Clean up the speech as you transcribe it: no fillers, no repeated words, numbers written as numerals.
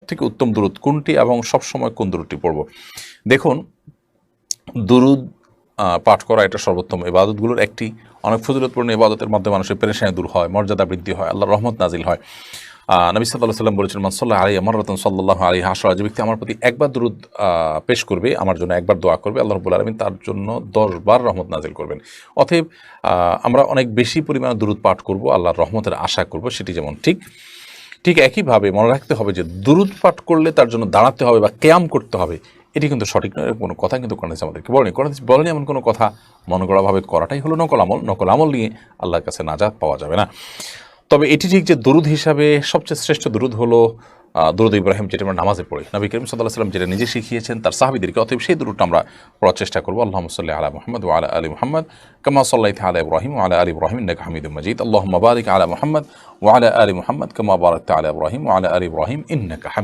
থেকে উত্তম দুরূদ কোনটি এবং সবসময় কোন দুরূদটি পড়ব? দেখুন, দুরূদ পাঠ করা এটা সর্বোত্তম ইবাদতগুলোর একটি। অনেক ফজিলতপূর্ণ ইবাদতের মাধ্যমে মানুষের পেরেশানি দূর হয়, মর্যাদা বৃদ্ধি হয়, আল্লাহর রহমত নাজিল হয়। নবী সাল্লাল্লাহু আলাইহি ওয়াসাল্লাম বলেছেন, মান সাল্লা আলাইহি মাররাতান সাল্লাল্লাহু আলাইহি আশরা, যে ব্যক্তি আমার প্রতি একবার দুরূদ পেশ করবে, আমার জন্য একবার দোয়া করবে, আল্লাহ রাব্বুল আলামিন তার জন্য 10 বার রহমত নাজিল করবেন। অতএব আমরা অনেক বেশি পরিমাণে দুরূদ পাঠ করব, আল্লাহর রহমতের আশা করব, সেটি যেমন ঠিক একইভাবে মনে রাখতে হবে যে দুরূদ পাঠ করলে তার জন্য দাঁড়াতে হবে বা কিয়াম করতে হবে, এটি কিন্তু সঠিক নয়। এরকম কোনো কথা কিন্তু কোরআন হাদিস আমাদেরকে বলেনি। কোরআন হাদিস বলেনি এমন কোনো কথা। মন গড়াভাবে করাটাই হলো নকল আমল। নকল আমল নিয়ে আল্লাহর কাছে নাজাত পাওয়া যাবে না। তবে এটি ঠিক যে দুরূদ হিসাবে সবচেয়ে শ্রেষ্ঠ দুরূদ হলো দুরূদ ইব্রাহিম, যেটা আমরা নামাজে পড়ি। নবী করিম সাল্লাল্লাহু আলাইহি ওয়াসাল্লাম যেটা নিজে শিখিয়েছেন তার সাহাবীদেরকে। অতএব সেই দুরূদটা আমরা পড়ার চেষ্টা করব। আল্লাহুম্মা সাল্লি আলা মুহাম্মাদ ওয়া আলা আলি মুহাম্মাদ কামা সাল্লাইতা আলা ইব্রাহিম ওয়া আলা আলি ইব্রাহিম ইন্নাকা হামিদুম মাজিদ। আল্লাহুম্মা বারিক আলা মুহাম্মাদ ওয়া আলা আলি মুহাম্মাদ কামা বারাকতা আলা ইব্রাহিম ওয়া আলা আলি ইব্রাহিম ইন্নাকা হামিদুম